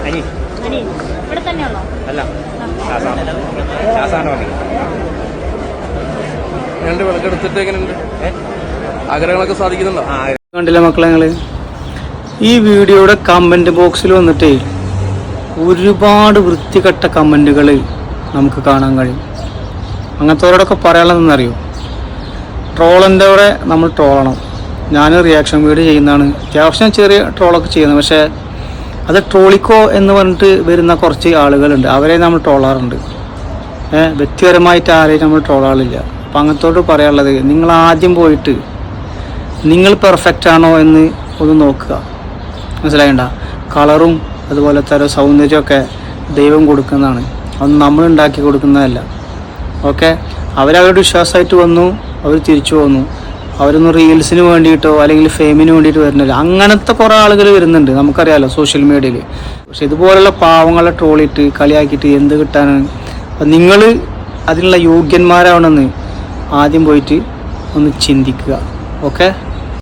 ഇവിടെ തന്നെയാണോ? അല്ല, രണ്ട് വിളക്കെടുത്തിട്ട് എങ്ങനെയുണ്ട്? ആഗ്രഹങ്ങളൊക്കെ സാധിക്കുന്നുണ്ടോ? കണ്ടില്ല മക്കളെ ഞങ്ങള് ഈ വീഡിയോയുടെ കമന്റ് ബോക്സിൽ വന്നിട്ടേ ഒരുപാട് വൃത്തികെട്ട കമന്റുകൾ നമുക്ക് കാണാൻ കഴിയും. അങ്ങനത്തെവരോടൊക്കെ പറയാനുള്ളതെന്നറിയോ, ട്രോളിൻ്റെ കൂടെ നമ്മൾ ട്രോളണം. ഞാൻ റിയാക്ഷൻ വീഡിയോ ചെയ്യുന്നതാണ്, അത്യാവശ്യം ചെറിയ ട്രോളൊക്കെ ചെയ്യുന്നത്. പക്ഷേ അത് ട്രോളിക്കോ എന്ന് പറഞ്ഞിട്ട് വരുന്ന കുറച്ച് ആളുകളുണ്ട്, അവരെ നമ്മൾ ട്രോളാറുണ്ട്. വ്യക്തിപരമായിട്ട് ആരെയും നമ്മൾ ട്രോളാറില്ല. അപ്പം അങ്ങനത്തോട് പറയാനുള്ളത്, നിങ്ങൾ ആദ്യം പോയിട്ട് നിങ്ങൾ പെർഫെക്റ്റ് ആണോ എന്ന് ഒന്ന് നോക്കുക. മനസ്സിലായണ്ട? കളറും അതുപോലെ തരം സൗന്ദര്യമൊക്കെ ദൈവം കൊടുക്കുന്നതാണ്, അതൊന്നും നമ്മൾ ഉണ്ടാക്കി കൊടുക്കുന്നതല്ല. ഓക്കെ, അവരവരുടെ വിശ്വാസമായിട്ട് വന്നു, അവർ തിരിച്ചു പോന്നു. അവരൊന്നും റീൽസിന് വേണ്ടിയിട്ടോ അല്ലെങ്കിൽ ഫെയിമിന് വേണ്ടിയിട്ട് വരുന്നില്ല. അങ്ങനത്തെ കുറേ ആളുകൾ വരുന്നുണ്ട്, നമുക്കറിയാമല്ലോ സോഷ്യൽ മീഡിയയിൽ. പക്ഷെ ഇതുപോലുള്ള പാവങ്ങളെ ട്രോളിയിട്ട് കളിയാക്കിയിട്ട് എന്ത് കിട്ടാനാണ്? അപ്പം നിങ്ങൾ അതിനുള്ള യോഗ്യന്മാരാവണമെന്ന് ആദ്യം പോയിട്ട് ഒന്ന് ചിന്തിക്കുക. ഓക്കെ.